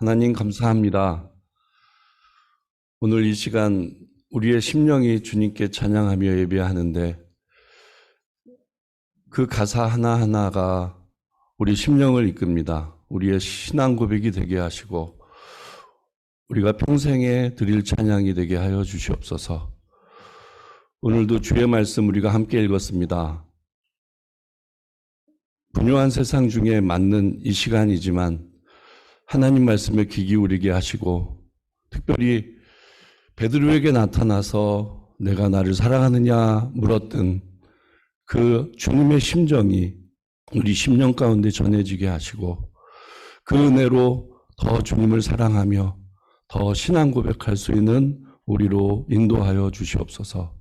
하나님 감사합니다. 오늘 이 시간 우리의 심령이 주님께 찬양하며 예배하는데 그 가사 하나하나가 우리 심령을 이끕니다. 우리의 신앙 고백이 되게 하시고 우리가 평생에 드릴 찬양이 되게 하여 주시옵소서. 오늘도 주의 말씀 우리가 함께 읽었습니다. 분요한 세상 중에 맞는 이 시간이지만 하나님 말씀에 귀 기울이게 하시고 특별히 베드로에게 나타나서 내가 나를 사랑하느냐 물었던 그 주님의 심정이 우리 심령 가운데 전해지게 하시고 그 은혜로 더 주님을 사랑하며 더 신앙 고백할 수 있는 우리로 인도하여 주시옵소서.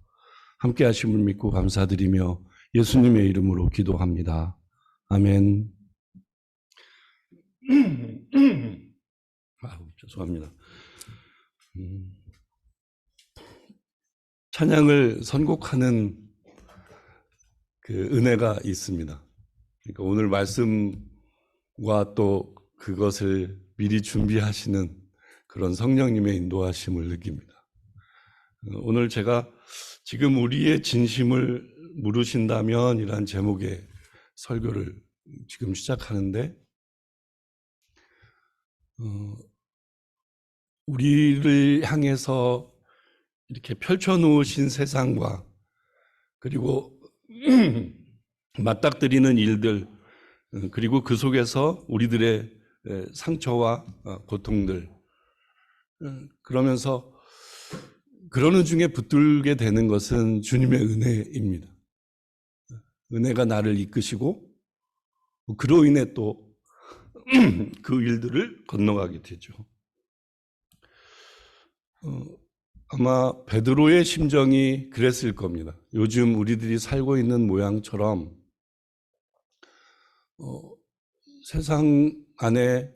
함께 하심을 믿고 감사드리며 예수님의 이름으로 기도합니다. 아멘. 죄송합니다. 찬양을 선곡하는 그 은혜가 있습니다. 그러니까 오늘 말씀과 또 그것을 미리 준비하시는 그런 성령님의 인도하심을 느낍니다. 오늘 제가 지금 우리의 진심을 물으신다면 이란 제목의 설교를 지금 시작하는데 우리를 향해서 이렇게 펼쳐놓으신 세상과 그리고 맞닥뜨리는 일들 그리고 그 속에서 우리들의 상처와 고통들 그러면서 그러는 중에 붙들게 되는 것은 주님의 은혜입니다. 은혜가 나를 이끄시고 그로 인해 또 그 일들을 건너가게 되죠. 아마 베드로의 심정이 그랬을 겁니다. 요즘 우리들이 살고 있는 모양처럼 세상 안에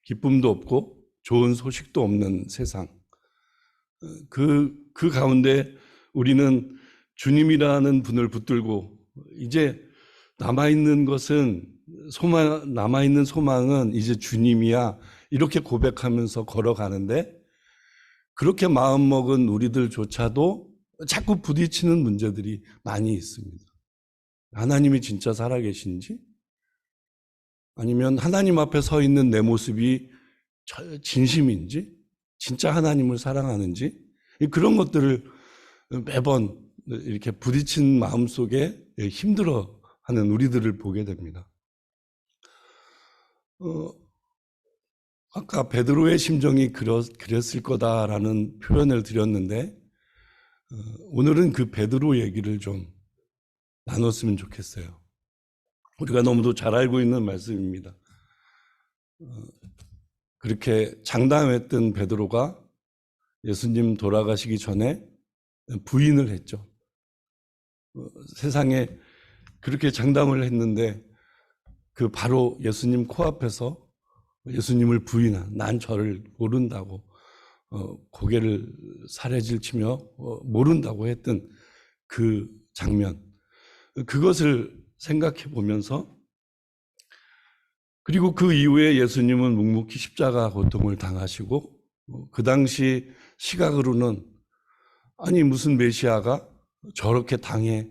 기쁨도 없고 좋은 소식도 없는 세상. 그 가운데 우리는 주님이라는 분을 붙들고 이제 남아있는 것은 남아있는 소망은 이제 주님이야 이렇게 고백하면서 걸어가는데 그렇게 마음먹은 우리들조차도 자꾸 부딪히는 문제들이 많이 있습니다. 하나님이 진짜 살아계신지 아니면 하나님 앞에 서 있는 내 모습이 진심인지 진짜 하나님을 사랑하는지 그런 것들을 매번 이렇게 부딪힌 마음속에 힘들어하는 우리들을 보게 됩니다. 아까 베드로의 심정이 그랬을 거다라는 표현을 드렸는데 오늘은 그 베드로 얘기를 좀 나눴으면 좋겠어요. 우리가 너무도 잘 알고 있는 말씀입니다. 그렇게 장담했던 베드로가 예수님 돌아가시기 전에 부인을 했죠. 세상에 그렇게 장담을 했는데 그 바로 예수님 코앞에서 예수님을 부인한 난 저를 모른다고 고개를 사레질 치며 모른다고 했던 그 장면 그것을 생각해 보면서 그리고 그 이후에 예수님은 묵묵히 십자가 고통을 당하시고 그 당시 시각으로는 아니 무슨 메시아가 저렇게 당해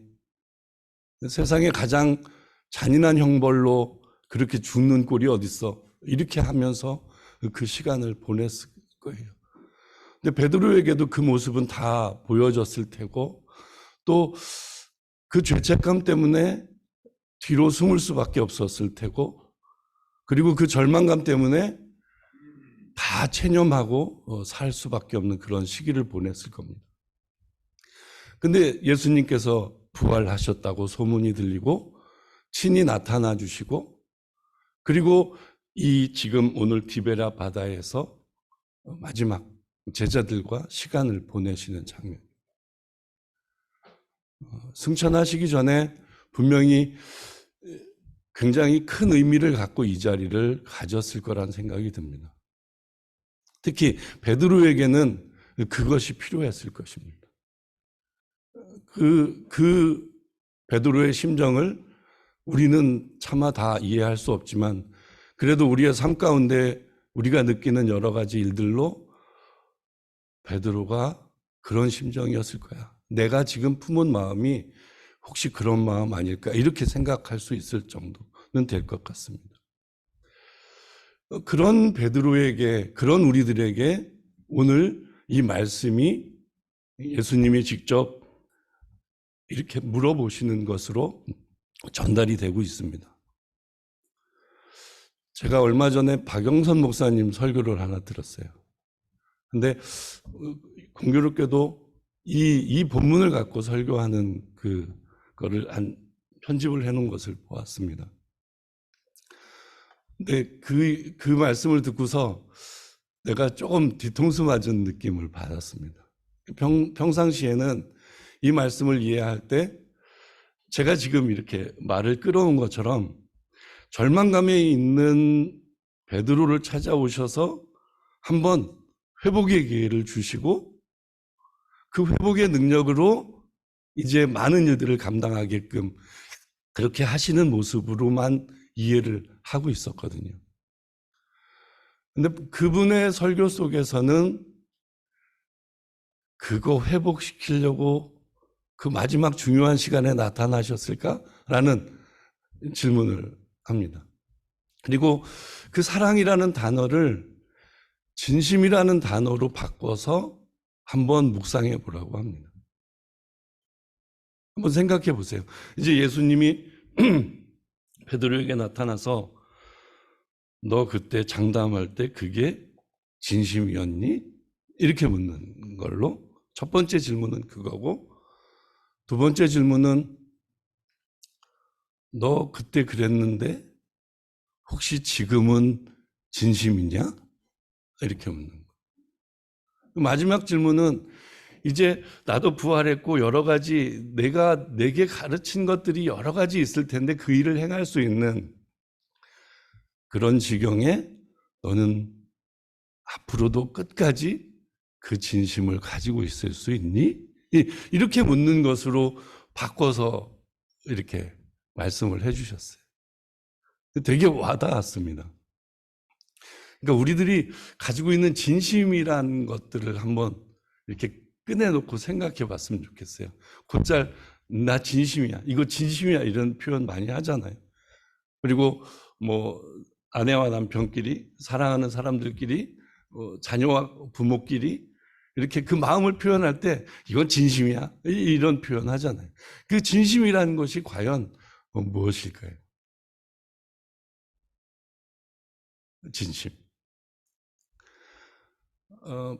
세상에 가장 잔인한 형벌로 그렇게 죽는 꼴이 어딨어 이렇게 하면서 그 시간을 보냈을 거예요. 근데 베드로에게도 그 모습은 다 보여졌을 테고 또 그 죄책감 때문에 뒤로 숨을 수밖에 없었을 테고 그리고 그 절망감 때문에 다 체념하고 살 수밖에 없는 그런 시기를 보냈을 겁니다. 근데 예수님께서 부활하셨다고 소문이 들리고 친히 나타나 주시고 그리고 이 지금 오늘 디베라 바다에서 마지막 제자들과 시간을 보내시는 장면. 승천하시기 전에 분명히 굉장히 큰 의미를 갖고 이 자리를 가졌을 거란 생각이 듭니다. 특히 베드로에게는 그것이 필요했을 것입니다. 그 베드로의 심정을 우리는 차마 다 이해할 수 없지만 그래도 우리의 삶 가운데 우리가 느끼는 여러 가지 일들로 베드로가 그런 심정이었을 거야. 내가 지금 품은 마음이 혹시 그런 마음 아닐까 이렇게 생각할 수 있을 정도는 될 것 같습니다. 그런 베드로에게, 그런 우리들에게 오늘 이 말씀이 예수님이 직접 이렇게 물어보시는 것으로 전달이 되고 있습니다. 제가 얼마 전에 박영선 목사님 설교를 하나 들었어요. 근데 공교롭게도 이 본문을 갖고 설교하는 그거를 편집을 해놓은 것을 보았습니다. 근데 그 말씀을 듣고서 내가 조금 뒤통수 맞은 느낌을 받았습니다. 평상시에는 이 말씀을 이해할 때 제가 지금 이렇게 말을 끌어온 것처럼 절망감에 있는 베드로를 찾아오셔서 한번 회복의 기회를 주시고 그 회복의 능력으로 이제 많은 일들을 감당하게끔 그렇게 하시는 모습으로만 이해를 하고 있었거든요. 근데 그분의 설교 속에서는 그거 회복시키려고 그 마지막 중요한 시간에 나타나셨을까라는 질문을 합니다. 그리고 그 사랑이라는 단어를 진심이라는 단어로 바꿔서 한번 묵상해 보라고 합니다. 한번 생각해 보세요. 이제 예수님이 베드로에게 나타나서 너 그때 장담할 때 그게 진심이었니? 이렇게 묻는 걸로 첫 번째 질문은 그거고 두 번째 질문은 너 그때 그랬는데 혹시 지금은 진심이냐? 이렇게 묻는 거. 마지막 질문은 이제 나도 부활했고 여러 가지 내게 가르친 것들이 여러 가지 있을 텐데 그 일을 행할 수 있는 그런 지경에 너는 앞으로도 끝까지 그 진심을 가지고 있을 수 있니? 이렇게 묻는 것으로 바꿔서 이렇게 말씀을 해주셨어요. 되게 와닿았습니다. 그러니까 우리들이 가지고 있는 진심이라는 것들을 한번 이렇게 꺼내놓고 생각해 봤으면 좋겠어요. 곧잘 나 진심이야, 이거 진심이야 이런 표현 많이 하잖아요. 그리고 뭐 아내와 남편끼리, 사랑하는 사람들끼리, 자녀와 부모끼리 이렇게 그 마음을 표현할 때 이건 진심이야 이런 표현 하잖아요. 그 진심이라는 것이 과연 무엇일까요? 진심.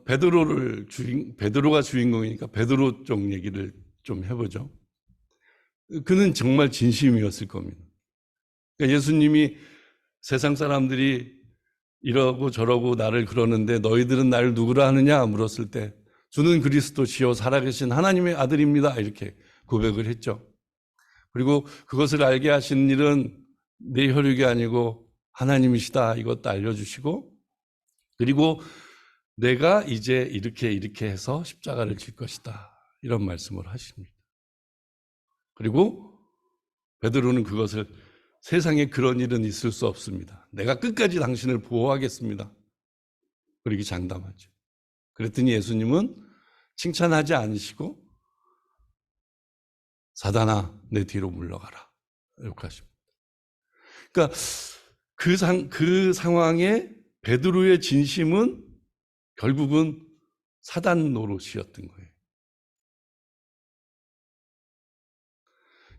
베드로가 주인공이니까 베드로 쪽 얘기를 좀 해보죠. 그는 정말 진심이었을 겁니다. 그러니까 예수님이 세상 사람들이 이러고 저러고 나를 그러는데 너희들은 나를 누구라 하느냐 물었을 때 주는 그리스도시요 살아계신 하나님의 아들입니다 이렇게 고백을 했죠. 그리고 그것을 알게 하신 일은 내 혈육이 아니고 하나님이시다 이것도 알려주시고 그리고 내가 이제 이렇게 해서 십자가를 질 것이다 이런 말씀을 하십니다. 그리고 베드로는 그것을 세상에 그런 일은 있을 수 없습니다. 내가 끝까지 당신을 보호하겠습니다. 그렇게 장담하죠. 그랬더니 예수님은 칭찬하지 않으시고 사단아 내 뒤로 물러가라 이렇게 하십니다. 그러니까 그 상황에 베드로의 진심은 결국은 사단 노릇이었던 거예요.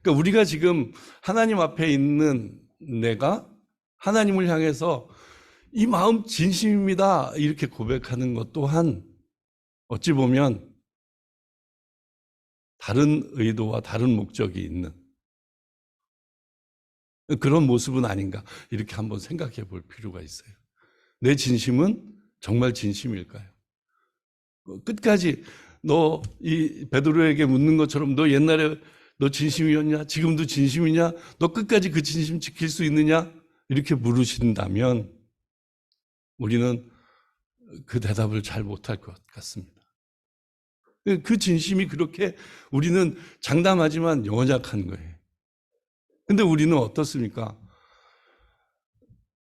그러니까 우리가 지금 하나님 앞에 있는 내가 하나님을 향해서 이 마음 진심입니다 이렇게 고백하는 것 또한 어찌 보면 다른 의도와 다른 목적이 있는 그런 모습은 아닌가 이렇게 한번 생각해 볼 필요가 있어요. 내 진심은 정말 진심일까요? 끝까지 이 베드로에게 묻는 것처럼 너 옛날에 너 진심이었냐? 지금도 진심이냐? 너 끝까지 그 진심 지킬 수 있느냐? 이렇게 물으신다면 우리는 그 대답을 잘 못할 것 같습니다. 그 진심이 그렇게 우리는 장담하지만 연약한 거예요. 근데 우리는 어떻습니까?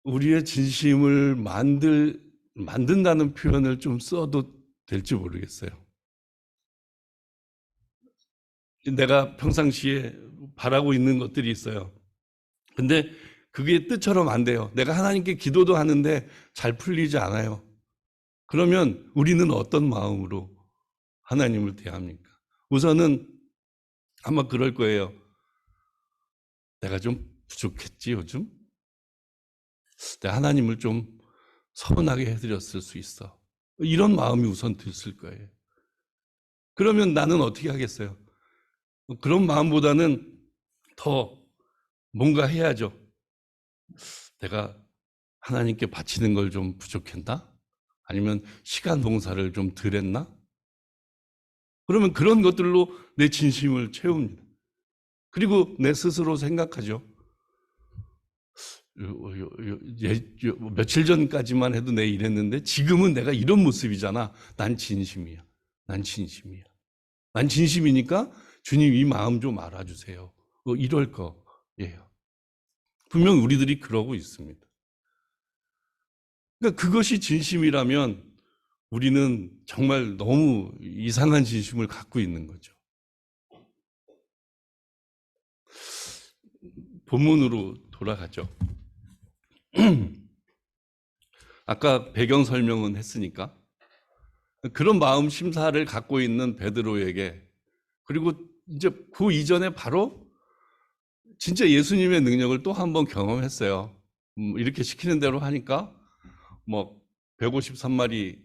우리의 진심을 만들 만든다는 표현을 좀 써도 될지 모르겠어요. 내가 평상시에 바라고 있는 것들이 있어요. 근데 그게 뜻처럼 안 돼요. 내가 하나님께 기도도 하는데 잘 풀리지 않아요. 그러면 우리는 어떤 마음으로 하나님을 대합니까? 우선은 아마 그럴 거예요. 내가 좀 부족했지 요즘? 내가 하나님을 좀 서운하게 해드렸을 수 있어. 이런 마음이 우선 들었을 거예요. 그러면 나는 어떻게 하겠어요? 그런 마음보다는 더 뭔가 해야죠. 내가 하나님께 바치는 걸 좀 부족했나? 아니면 시간 봉사를 좀 덜 했나? 그러면 그런 것들로 내 진심을 채웁니다. 그리고 내 스스로 생각하죠. 며칠 전까지만 해도 내 이랬는데 지금은 내가 이런 모습이잖아. 난 진심이야. 난 진심이야. 난 진심이니까 주님 이 마음 좀 알아주세요. 이럴 거예요. 분명 우리들이 그러고 있습니다. 그러니까 그것이 진심이라면 우리는 정말 너무 이상한 진심을 갖고 있는 거죠. 본문으로 돌아가죠. 아까 배경 설명은 했으니까 그런 마음 심사를 갖고 있는 베드로에게, 그리고 이제 그 이전에 바로 진짜 예수님의 능력을 또 한 번 경험했어요. 이렇게 시키는 대로 하니까 뭐 153마리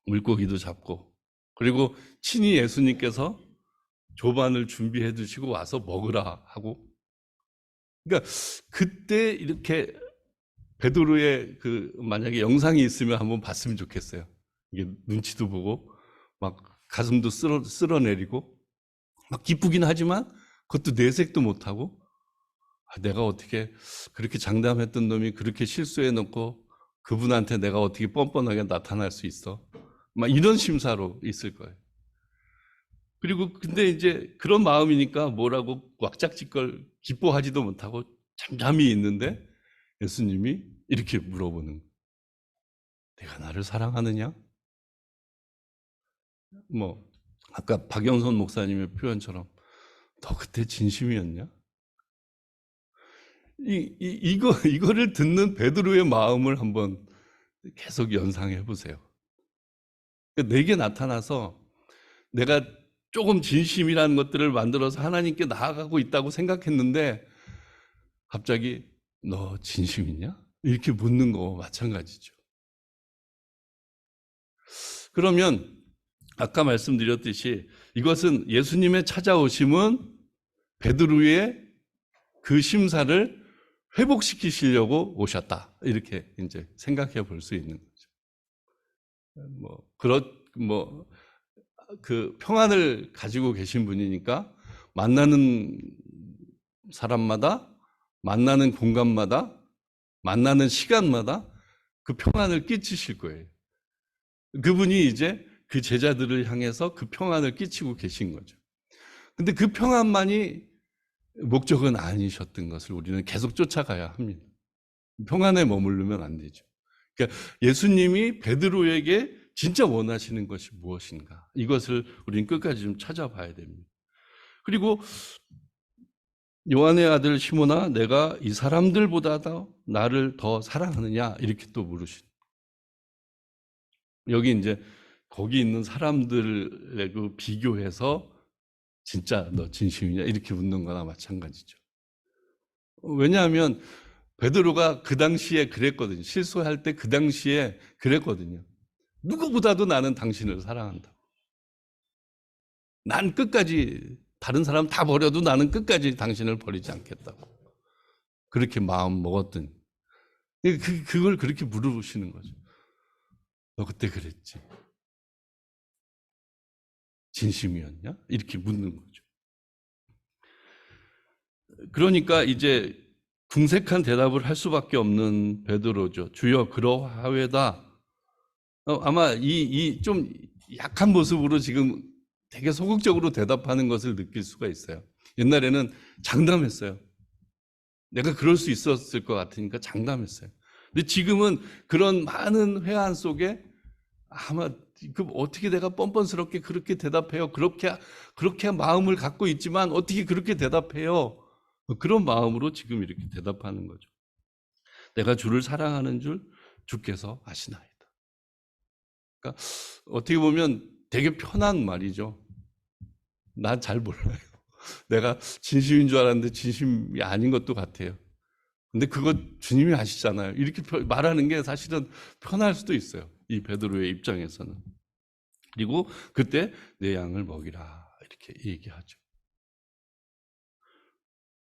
물고기도 잡고, 그리고 친히 예수님께서 조반을 준비해 두시고 와서 먹으라 하고. 그러니까 그때 이렇게 베드로의 그 만약에 영상이 있으면 한번 봤으면 좋겠어요. 이게 눈치도 보고 막 가슴도 쓸어내리고 막 기쁘긴 하지만 그것도 내색도 못하고, 내가 어떻게 그렇게 장담했던 놈이 그렇게 실수해 놓고 그분한테 내가 어떻게 뻔뻔하게 나타날 수 있어? 막 이런 심사로 있을 거예요. 그리고 근데 이제 그런 마음이니까 뭐라고 왁작지껄 기뻐하지도 못하고 잠잠히 있는데 예수님이 이렇게 물어보는 거예요. 내가 나를 사랑하느냐? 뭐 아까 박영선 목사님의 표현처럼 너 그때 진심이었냐? 이거를 듣는 베드로의 마음을 한번 계속 연상해 보세요. 내게 나타나서 내가 조금 진심이라는 것들을 만들어서 하나님께 나아가고 있다고 생각했는데 갑자기 너 진심이냐? 이렇게 묻는 거 마찬가지죠. 그러면 아까 말씀드렸듯이 이것은 예수님의 찾아오심은 베드로의 그 심사를 회복시키시려고 오셨다. 이렇게 이제 생각해 볼 수 있는 거죠. 그 평안을 가지고 계신 분이니까 만나는 사람마다, 만나는 공간마다, 만나는 시간마다 그 평안을 끼치실 거예요. 그분이 이제 그 제자들을 향해서 그 평안을 끼치고 계신 거죠. 근데 그 평안만이 목적은 아니셨던 것을 우리는 계속 쫓아가야 합니다. 평안에 머무르면 안 되죠. 그러니까 예수님이 베드로에게 진짜 원하시는 것이 무엇인가, 이것을 우리는 끝까지 좀 찾아봐야 됩니다. 그리고 요한의 아들 시몬아, 내가 이 사람들보다도 나를 더 사랑하느냐, 이렇게 또 물으신. 여기 이제 거기 있는 사람들에 그 비교해서 진짜 너 진심이냐 이렇게 묻는 거나 마찬가지죠. 왜냐하면 베드로가 그 당시에 그랬거든요. 실수할 때 그 당시에 그랬거든요. 누구보다도 나는 당신을 사랑한다. 난 끝까지 다른 사람 다 버려도 나는 끝까지 당신을 버리지 않겠다고. 그렇게 마음 먹었더니 그걸 그렇게 물어보시는 거죠. 너 그때 그랬지? 진심이었냐? 이렇게 묻는 거죠. 그러니까 이제 궁색한 대답을 할 수밖에 없는 베드로죠. 주여 그러하외다. 아마 이 좀 약한 모습으로 지금 되게 소극적으로 대답하는 것을 느낄 수가 있어요. 옛날에는 장담했어요. 내가 그럴 수 있었을 것 같으니까 장담했어요. 근데 지금은 그런 많은 회한 속에 아마 어떻게 내가 뻔뻔스럽게 그렇게 대답해요? 그렇게 마음을 갖고 있지만 어떻게 그렇게 대답해요? 그런 마음으로 지금 이렇게 대답하는 거죠. 내가 주를 사랑하는 줄 주께서 아시나이다. 그러니까 어떻게 보면 되게 편한 말이죠. 난 잘 몰라요. 내가 진심인 줄 알았는데 진심이 아닌 것도 같아요. 근데 그거 주님이 아시잖아요. 이렇게 말하는 게 사실은 편할 수도 있어요. 이 베드로의 입장에서는. 그리고 그때 내 양을 먹이라 이렇게 얘기하죠.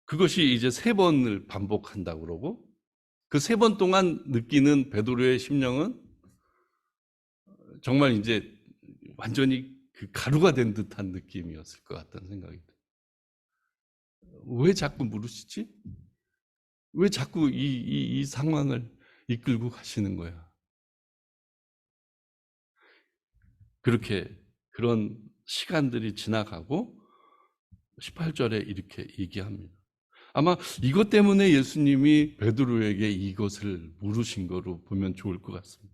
그것이 이제 3번을 반복한다고 그러고 그 3번 동안 느끼는 베드로의 심령은 정말 이제 완전히 그 가루가 된 듯한 느낌이었을 것 같다는 생각이 들어요. 왜 자꾸 물으시지? 왜 자꾸 이 상황을 이끌고 가시는 거야? 그런 시간들이 지나가고 18절에 이렇게 얘기합니다. 아마 이것 때문에 예수님이 베드로에게 이것을 물으신 거로 보면 좋을 것 같습니다.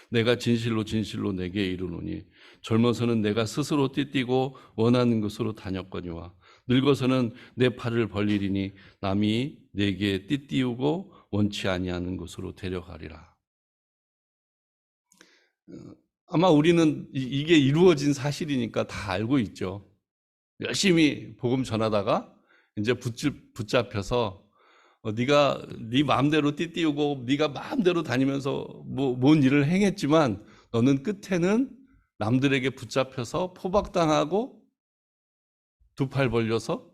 내가 진실로 진실로 내게 이르노니 젊어서는 내가 스스로 띠띠고 원하는 곳으로 다녔거니와 늙어서는 내 팔을 벌리리니 남이 내게 띠띠우고 원치 아니하는 곳으로 데려가리라. 아마 우리는 이게 이루어진 사실이니까 다 알고 있죠. 열심히 복음 전하다가 이제 붙잡혀서 네가 네 마음대로 띠띠우고 네가 마음대로 다니면서 뭔 일을 행했지만 너는 끝에는 남들에게 붙잡혀서 포박당하고 2팔 벌려서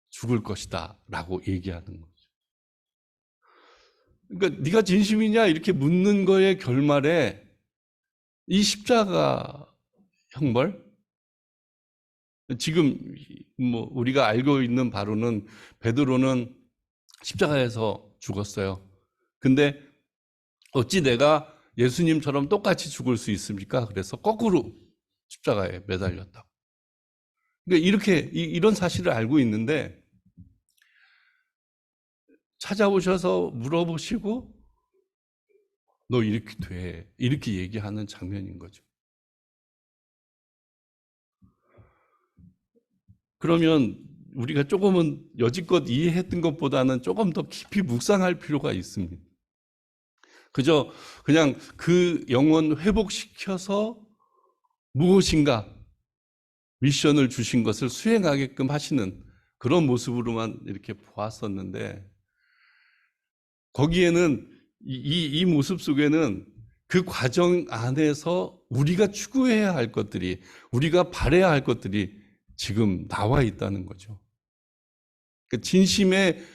죽을 것이다 라고 얘기하는 거죠. 그러니까 네가 진심이냐 이렇게 묻는 거의 결말에 이 십자가 형벌, 지금 우리가 알고 있는 바로는 베드로는 십자가에서 죽었어요. 근데 어찌 내가 예수님처럼 똑같이 죽을 수 있습니까? 그래서 거꾸로 십자가에 매달렸다고. 그러니까 이런 사실을 알고 있는데 찾아오셔서 물어보시고 너 이렇게 돼. 이렇게 얘기하는 장면인 거죠. 그러면 우리가 조금은 여지껏 이해했던 것보다는 조금 더 깊이 묵상할 필요가 있습니다. 그냥 그 영혼 회복시켜서 무엇인가 미션을 주신 것을 수행하게끔 하시는 그런 모습으로만 이렇게 보았었는데 거기에는 이 모습 속에는 그 과정 안에서 우리가 추구해야 할 것들이 우리가 바라야 할 것들이 지금 나와 있다는 거죠. 그 진심의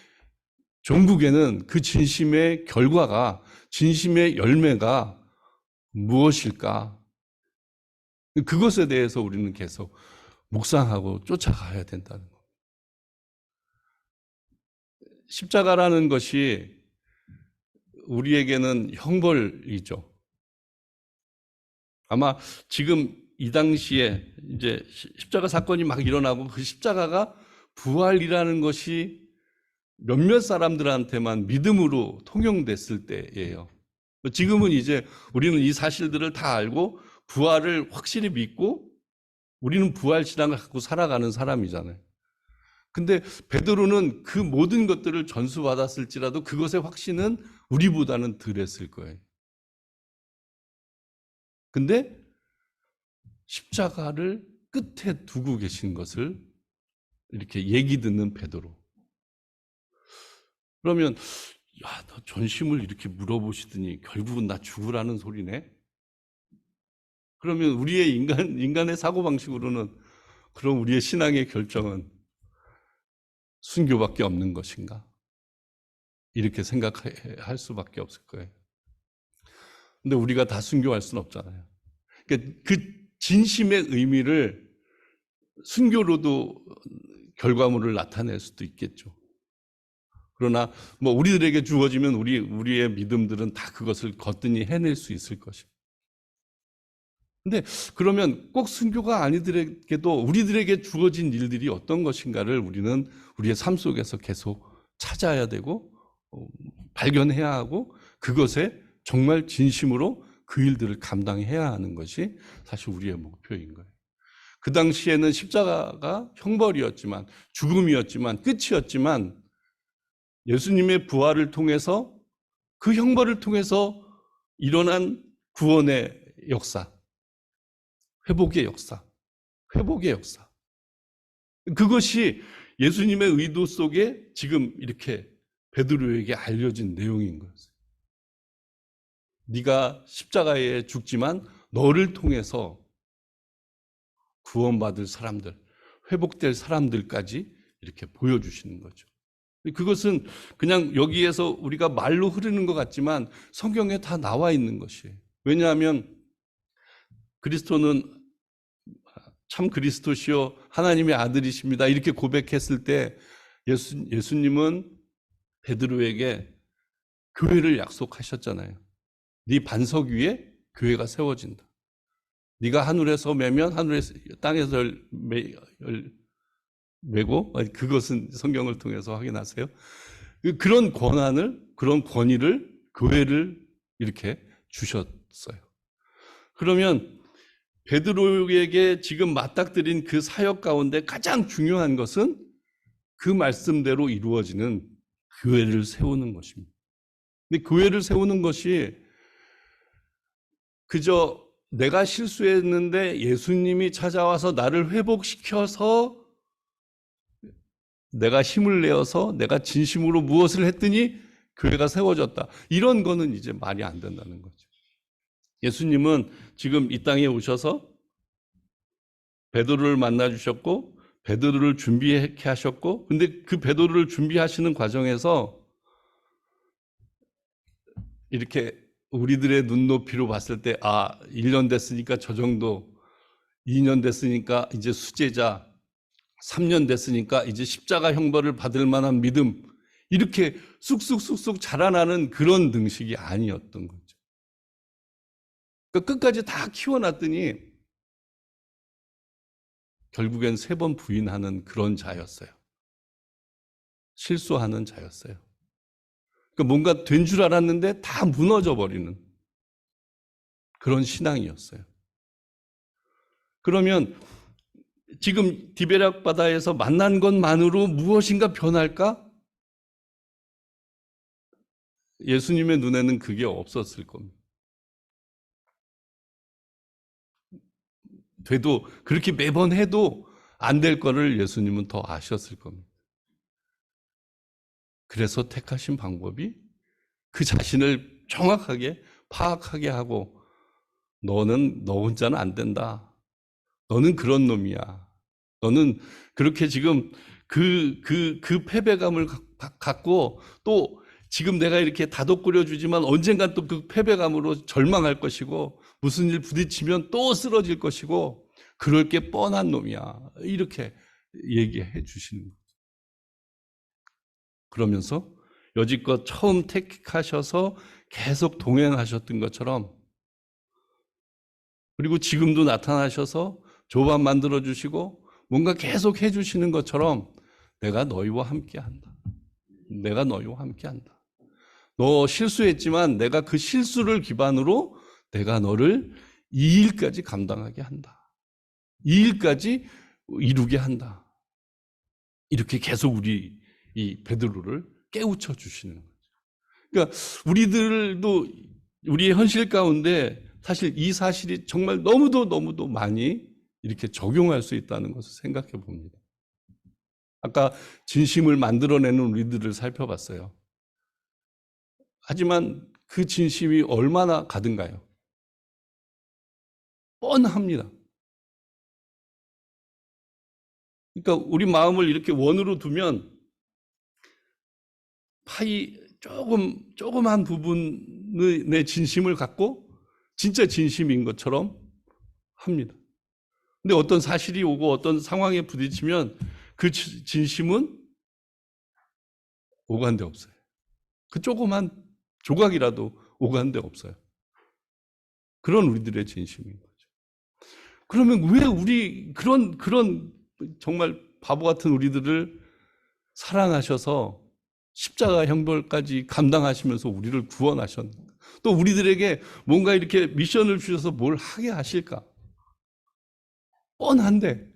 종국에는 그 진심의 결과가 진심의 열매가 무엇일까? 그것에 대해서 우리는 계속 묵상하고 쫓아가야 된다는 거. 십자가라는 것이 우리에게는 형벌이죠. 아마 지금 이 당시에 이제 십자가 사건이 막 일어나고 그 십자가가 부활이라는 것이 몇몇 사람들한테만 믿음으로 통용됐을 때예요. 지금은 이제 우리는 이 사실들을 다 알고 부활을 확실히 믿고 우리는 부활 신앙을 갖고 살아가는 사람이잖아요. 근데 베드로는 그 모든 것들을 전수받았을지라도 그것의 확신은 우리보다는 덜했을 거예요. 근데 십자가를 끝에 두고 계신 것을 이렇게 얘기 듣는 베드로. 그러면 야, 너 전심을 이렇게 물어보시더니 결국은 나 죽으라는 소리네? 그러면 우리의 인간의 사고방식으로는 그럼 우리의 신앙의 결정은 순교밖에 없는 것인가? 이렇게 생각할 수밖에 없을 거예요. 근데 우리가 다 순교할 수는 없잖아요. 그러니까 그 진심의 의미를 순교로도 결과물을 나타낼 수도 있겠죠. 그러나 우리들에게 주어지면 우리의 믿음들은 다 그것을 거뜬히 해낼 수 있을 것입니다. 근데 그러면 꼭 순교가 아니더라도 우리들에게 주어진 일들이 어떤 것인가를 우리는 우리의 삶 속에서 계속 찾아야 되고 발견해야 하고 그것에 정말 진심으로 그 일들을 감당해야 하는 것이 사실 우리의 목표인 거예요. 그 당시에는 십자가가 형벌이었지만, 죽음이었지만, 끝이었지만 예수님의 부활을 통해서 그 형벌을 통해서 일어난 구원의 역사, 회복의 역사, 회복의 역사. 그것이 예수님의 의도 속에 지금 이렇게 베드로에게 알려진 내용인 거였어요. 네가 십자가에 죽지만 너를 통해서 구원받을 사람들, 회복될 사람들까지 이렇게 보여주시는 거죠. 그것은 그냥 여기에서 우리가 말로 흐르는 것 같지만 성경에 다 나와 있는 것이에요. 왜냐하면 그리스도는 참 그리스도시요 하나님의 아들이십니다. 이렇게 고백했을 때 예수님은 베드로에게 교회를 약속하셨잖아요. 네 반석 위에 교회가 세워진다. 네가 하늘에서 매면 하늘에서 땅에서 매고, 그것은 성경을 통해서 확인하세요. 그런 권한을, 그런 권위를 교회를 이렇게 주셨어요. 그러면 베드로에게 지금 맞닥뜨린 그 사역 가운데 가장 중요한 것은 그 말씀대로 이루어지는 교회를 세우는 것입니다. 근데 교회를 세우는 것이 그저 내가 실수했는데 예수님이 찾아와서 나를 회복시켜서 내가 힘을 내어서 내가 진심으로 무엇을 했더니 교회가 세워졌다. 이런 거는 이제 말이 안 된다는 거죠. 예수님은 지금 이 땅에 오셔서 베드로를 만나 주셨고 베드로를 준비케 하셨고, 근데 그 베드로를 준비하시는 과정에서 이렇게 우리들의 눈높이로 봤을 때 1년 됐으니까 저 정도, 2년 됐으니까 이제 수제자, 3년 됐으니까 이제 십자가 형벌을 받을 만한 믿음, 이렇게 쑥쑥쑥쑥 자라나는 그런 등식이 아니었던 거죠. 그러니까 끝까지 다 키워놨더니 결국엔 3번 부인하는 그런 자였어요. 실수하는 자였어요. 그러니까 뭔가 된 줄 알았는데 다 무너져 버리는 그런 신앙이었어요. 그러면 지금 디베락 바다에서 만난 것만으로 무엇인가 변할까? 예수님의 눈에는 그게 없었을 겁니다. 돼도 그렇게 매번 해도 안 될 거를 예수님은 더 아셨을 겁니다. 그래서 택하신 방법이 그 자신을 정확하게 파악하게 하고 너는 너 혼자는 안 된다. 너는 그런 놈이야. 너는 그렇게 지금 그 패배감을 갖고 또 지금 내가 이렇게 다독거려 주지만 언젠간 또 그 패배감으로 절망할 것이고 무슨 일 부딪히면 또 쓰러질 것이고 그럴 게 뻔한 놈이야. 이렇게 얘기해 주시는 거죠. 그러면서 여지껏 처음 택하셔서 계속 동행하셨던 것처럼 그리고 지금도 나타나셔서 조반 만들어 주시고 뭔가 계속 해 주시는 것처럼 내가 너희와 함께한다. 내가 너희와 함께한다. 너 실수했지만 내가 그 실수를 기반으로 내가 너를 이 일까지 감당하게 한다. 이 일까지 이루게 한다. 이렇게 계속 우리 이 베드로를 깨우쳐 주시는 거죠. 그러니까 우리들도 우리의 현실 가운데 사실 이 사실이 정말 너무도 많이 이렇게 적용할 수 있다는 것을 생각해 봅니다. 아까 진심을 만들어내는 우리들을 살펴봤어요. 하지만 그 진심이 얼마나 가든가요? 뻔합니다. 그러니까 우리 마음을 이렇게 원으로 두면 파이 조그만 부분의 진심을 갖고 진짜 진심인 것처럼 합니다. 근데 어떤 사실이 오고 어떤 상황에 부딪히면 그 진심은 오간데 없어요. 그 조그만 조각이라도 오간데 없어요. 그런 우리들의 진심인 거죠. 그러면 왜 우리 그런 정말 바보 같은 우리들을 사랑하셔서 십자가 형벌까지 감당하시면서 우리를 구원하셨는가? 또 우리들에게 뭔가 이렇게 미션을 주셔서 뭘 하게 하실까? 뻔한데.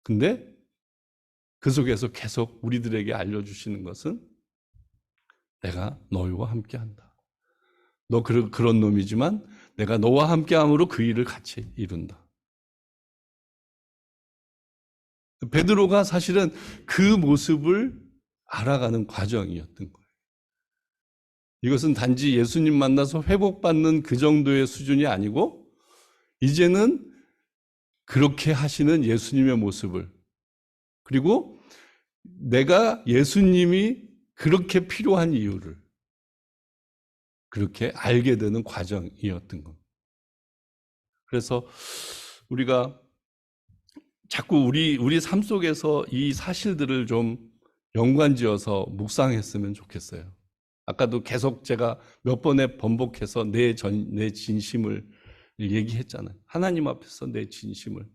근데 그 속에서 계속 우리들에게 알려주시는 것은 내가 너희와 함께한다. 너 그런 놈이지만 내가 너와 함께함으로 그 일을 같이 이룬다. 베드로가 사실은 그 모습을 알아가는 과정이었던 거예요. 이것은 단지 예수님 만나서 회복받는 그 정도의 수준이 아니고 이제는 그렇게 하시는 예수님의 모습을, 그리고 내가 예수님이 그렇게 필요한 이유를 그렇게 알게 되는 과정이었던 겁니다. 그래서 우리가 자꾸 우리 삶 속에서 이 사실들을 좀 연관지어서 묵상했으면 좋겠어요. 아까도 계속 제가 몇 번에 번복해서 내 진심을 얘기했잖아요. 하나님 앞에서 내 진심을.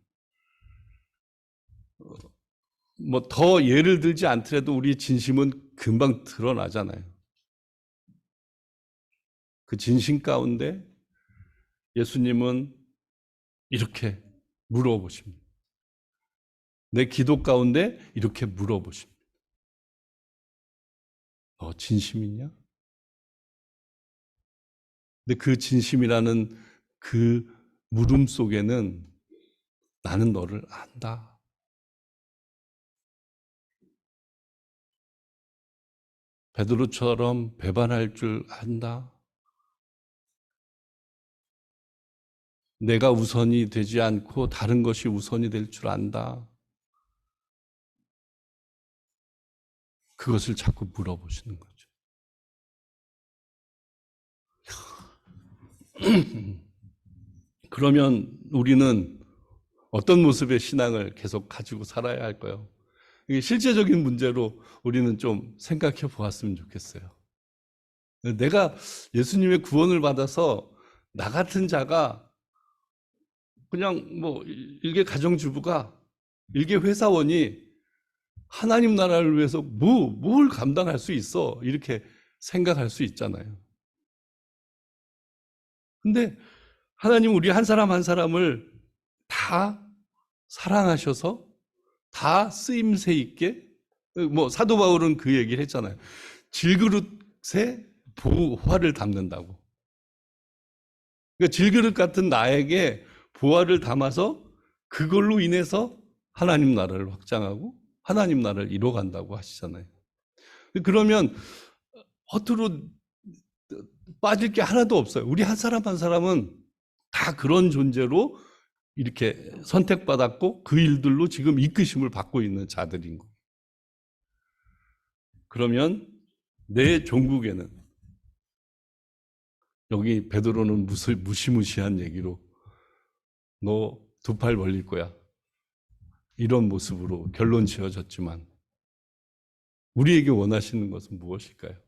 뭐 더 예를 들지 않더라도 우리 진심은 금방 드러나잖아요. 그 진심 가운데 예수님은 이렇게 물어보십니다. 내 기도 가운데 이렇게 물어보십니다. 너 진심이냐? 근데 그 진심이라는 그 물음 속에는 나는 너를 안다. 베드로처럼 배반할 줄 안다. 내가 우선이 되지 않고 다른 것이 우선이 될 줄 안다. 그것을 자꾸 물어보시는 거죠. 그러면 우리는 어떤 모습의 신앙을 계속 가지고 살아야 할까요? 이게 실제적인 문제로 우리는 좀 생각해 보았으면 좋겠어요. 내가 예수님의 구원을 받아서 나 같은 자가 그냥 뭐 일개 가정주부가, 일개 회사원이 하나님 나라를 위해서 뭘 감당할 수 있어? 이렇게 생각할 수 있잖아요. 근데 하나님은 우리 한 사람 한 사람을 다 사랑하셔서 다 쓰임새 있게, 뭐 사도 바울은 그 얘기를 했잖아요. 질그릇에 보화를 담는다고. 그러니까 질그릇 같은 나에게 보화를 담아서 그걸로 인해서 하나님 나라를 확장하고 하나님 나라를 이뤄간다고 하시잖아요. 그러면 허투루 빠질 게 하나도 없어요. 우리 한 사람 한 사람은 다 그런 존재로 이렇게 선택받았고 그 일들로 지금 이끄심을 받고 있는 자들인 거예요. 그러면 내 종국에는, 여기 베드로는 무시무시한 얘기로 너 두 팔 벌릴 거야, 이런 모습으로 결론 지어졌지만 우리에게 원하시는 것은 무엇일까요?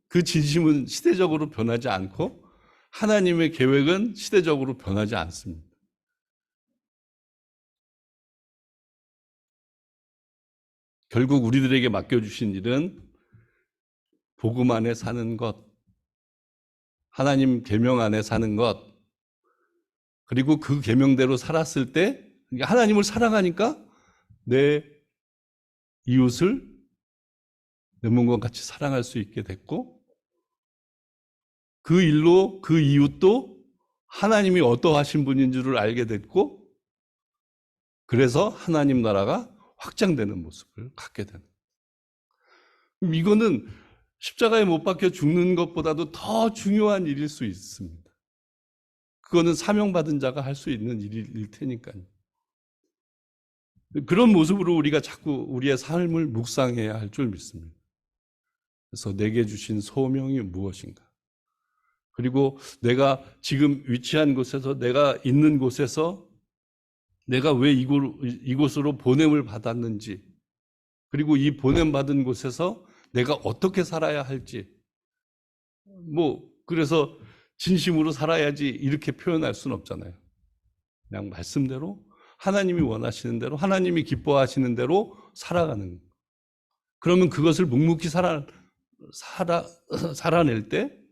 그 진심은 시대적으로 변하지 않고 하나님의 계획은 시대적으로 변하지 않습니다. 결국 우리들에게 맡겨주신 일은 복음 안에 사는 것, 하나님 계명 안에 사는 것, 그리고 그 계명대로 살았을 때 하나님을 사랑하니까 내 이웃을 내 몸과 같이 사랑할 수 있게 됐고, 그 일로 그 이웃도 하나님이 어떠하신 분인 줄을 알게 됐고, 그래서 하나님 나라가 확장되는 모습을 갖게 되는. 이거는 십자가에 못 박혀 죽는 것보다도 더 중요한 일일 수 있습니다. 그거는 사명받은 자가 할 수 있는 일일 테니까요. 그런 모습으로 우리가 자꾸 우리의 삶을 묵상해야 할 줄 믿습니다. 그래서 내게 주신 소명이 무엇인가? 그리고 내가 지금 위치한 곳에서, 내가 있는 곳에서 내가 왜 이곳으로 보냄을 받았는지, 그리고 이 보냄받은 곳에서 내가 어떻게 살아야 할지, 그래서 진심으로 살아야지 이렇게 표현할 수는 없잖아요. 그냥 말씀대로 하나님이 원하시는 대로, 하나님이 기뻐하시는 대로 살아가는 거예요. 그러면 그것을 묵묵히 살아낼 때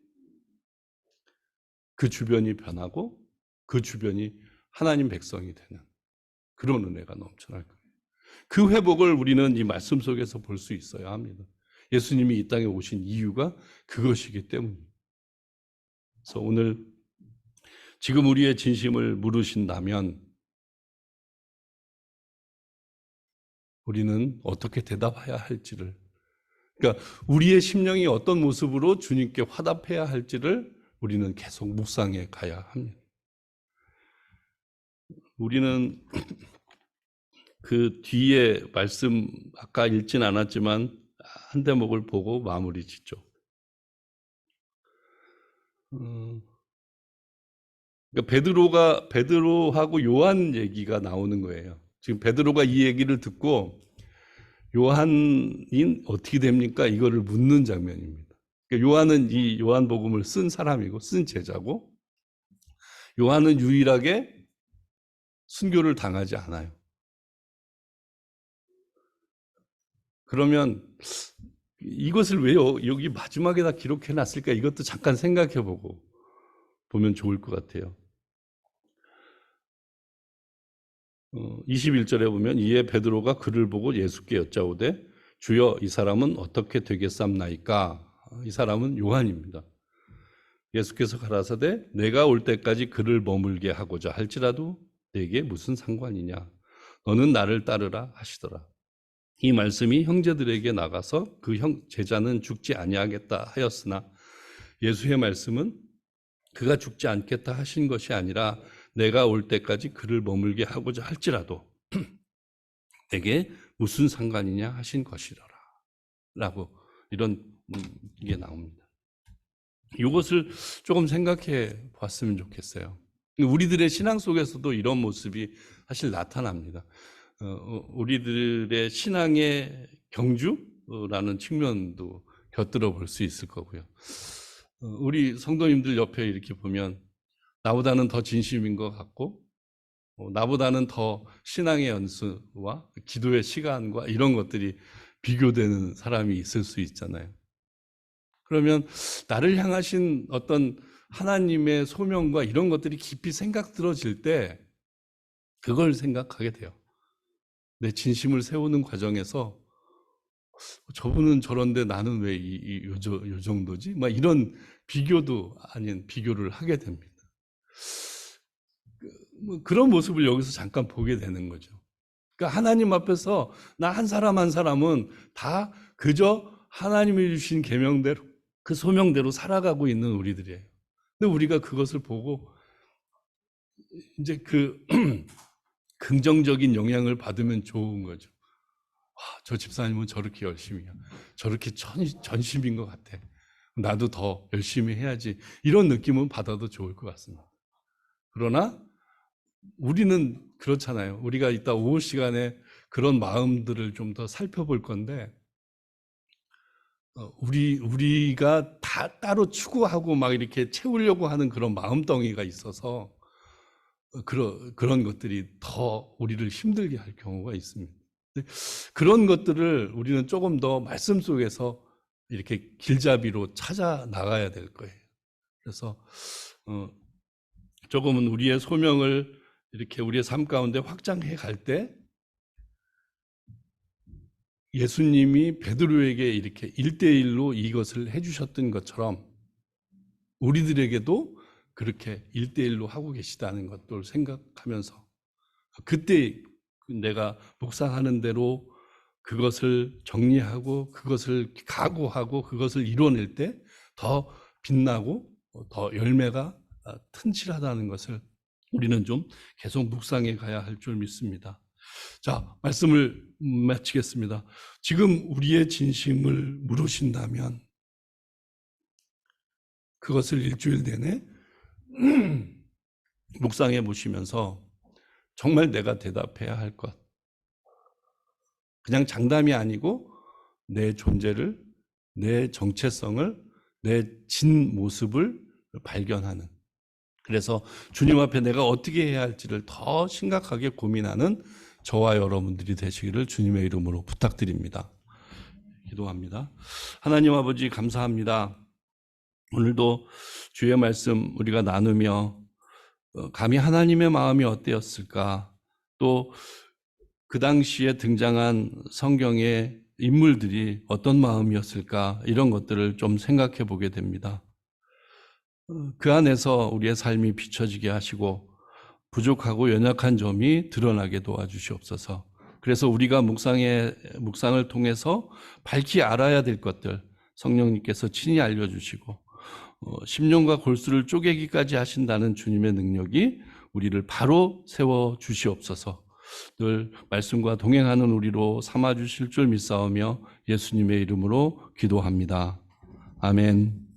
그 주변이 변하고 그 주변이 하나님 백성이 되는 그런 은혜가 넘쳐날 거예요. 그 회복을 우리는 이 말씀 속에서 볼 수 있어야 합니다. 예수님이 이 땅에 오신 이유가 그것이기 때문입니다. 그래서 오늘 지금 우리의 진심을 물으신다면 우리는 어떻게 대답해야 할지를, 그러니까 우리의 심령이 어떤 모습으로 주님께 화답해야 할지를 우리는 계속 묵상해 가야 합니다. 우리는 그 뒤에 말씀 아까 읽진 않았지만 한 대목을 보고 마무리 짓죠. 그러니까 베드로하고 요한 얘기가 나오는 거예요. 지금 베드로가 이 얘기를 듣고 요한이 어떻게 됩니까? 이거를 묻는 장면입니다. 그러니까 요한은 이 요한복음을 쓴 사람이고 쓴 제자고, 요한은 유일하게 순교를 당하지 않아요. 그러면 이것을 왜 여기 마지막에다 기록해 놨을까? 이것도 잠깐 생각해 보면 좋을 것 같아요. 21절에 보면 이에 베드로가 그를 보고 예수께 여짜오되 주여 이 사람은 어떻게 되겠삼나이까? 이 사람은 요한입니다. 예수께서 가라사대 내가 올 때까지 그를 머물게 하고자 할지라도 내게 무슨 상관이냐? 너는 나를 따르라 하시더라. 이 말씀이 형제들에게 나가서 그 제자는 죽지 아니하겠다 하였으나 예수의 말씀은 그가 죽지 않겠다 하신 것이 아니라 내가 올 때까지 그를 머물게 하고자 할지라도 내게 무슨 상관이냐 하신 것이더라 라고 이런 게 나옵니다. 이것을 조금 생각해 봤으면 좋겠어요. 우리들의 신앙 속에서도 이런 모습이 사실 나타납니다. 우리들의 신앙의 경주라는 측면도 곁들여 볼 수 있을 거고요. 우리 성도님들 옆에 이렇게 보면 나보다는 더 진심인 것 같고 나보다는 더 신앙의 연수와 기도의 시간과 이런 것들이 비교되는 사람이 있을 수 있잖아요. 그러면 나를 향하신 어떤 하나님의 소명과 이런 것들이 깊이 생각 들어질 때 그걸 생각하게 돼요. 내 진심을 세우는 과정에서 저분은 저런데 나는 왜 요 정도지? 막 이런 비교도 아닌 비교를 하게 됩니다. 그런 모습을 여기서 잠깐 보게 되는 거죠. 그러니까 하나님 앞에서 나 한 사람 한 사람은 다 그저 하나님이 주신 계명대로 그 소명대로 살아가고 있는 우리들이에요. 근데 우리가 그것을 보고 이제 그 긍정적인 영향을 받으면 좋은 거죠. 저 집사님은 저렇게 열심히 해요. 저렇게 전심인 것 같아. 나도 더 열심히 해야지. 이런 느낌은 받아도 좋을 것 같습니다. 그러나 우리는 그렇잖아요. 우리가 이따 오후 시간에 그런 마음들을 좀 더 살펴볼 건데 우리가 다 따로 추구하고 막 이렇게 채우려고 하는 그런 마음덩이가 있어서 그런 것들이 더 우리를 힘들게 할 경우가 있습니다. 그런 것들을 우리는 조금 더 말씀 속에서 이렇게 길잡이로 찾아 나가야 될 거예요. 그래서 조금은 우리의 소명을 이렇게 우리의 삶 가운데 확장해 갈 때 예수님이 베드로에게 이렇게 1대1로 이것을 해주셨던 것처럼 우리들에게도 그렇게 1대1로 하고 계시다는 것을 생각하면서 그때 내가 묵상하는 대로 그것을 정리하고 그것을 각오하고 그것을 이뤄낼 때 더 빛나고 더 열매가 튼실하다는 것을 우리는 좀 계속 묵상해 가야 할 줄 믿습니다. 자, 말씀을 마치겠습니다. 지금 우리의 진심을 물으신다면 그것을 일주일 내내 묵상해 보시면서 정말 내가 대답해야 할 것, 그냥 장담이 아니고 내 존재를, 내 정체성을, 내 진 모습을 발견하는 그래서 주님 앞에 내가 어떻게 해야 할지를 더 심각하게 고민하는 저와 여러분들이 되시기를 주님의 이름으로 부탁드립니다. 기도합니다. 하나님 아버지 감사합니다. 오늘도 주의 말씀 우리가 나누며 감히 하나님의 마음이 어땠을까, 또 그 당시에 등장한 성경의 인물들이 어떤 마음이었을까, 이런 것들을 좀 생각해 보게 됩니다. 그 안에서 우리의 삶이 비춰지게 하시고 부족하고 연약한 점이 드러나게 도와주시옵소서. 그래서 우리가 묵상을 통해서 밝히 알아야 될 것들 성령님께서 친히 알려주시고 심령과 골수를 쪼개기까지 하신다는 주님의 능력이 우리를 바로 세워주시옵소서. 늘 말씀과 동행하는 우리로 삼아주실 줄 믿사오며 예수님의 이름으로 기도합니다. 아멘.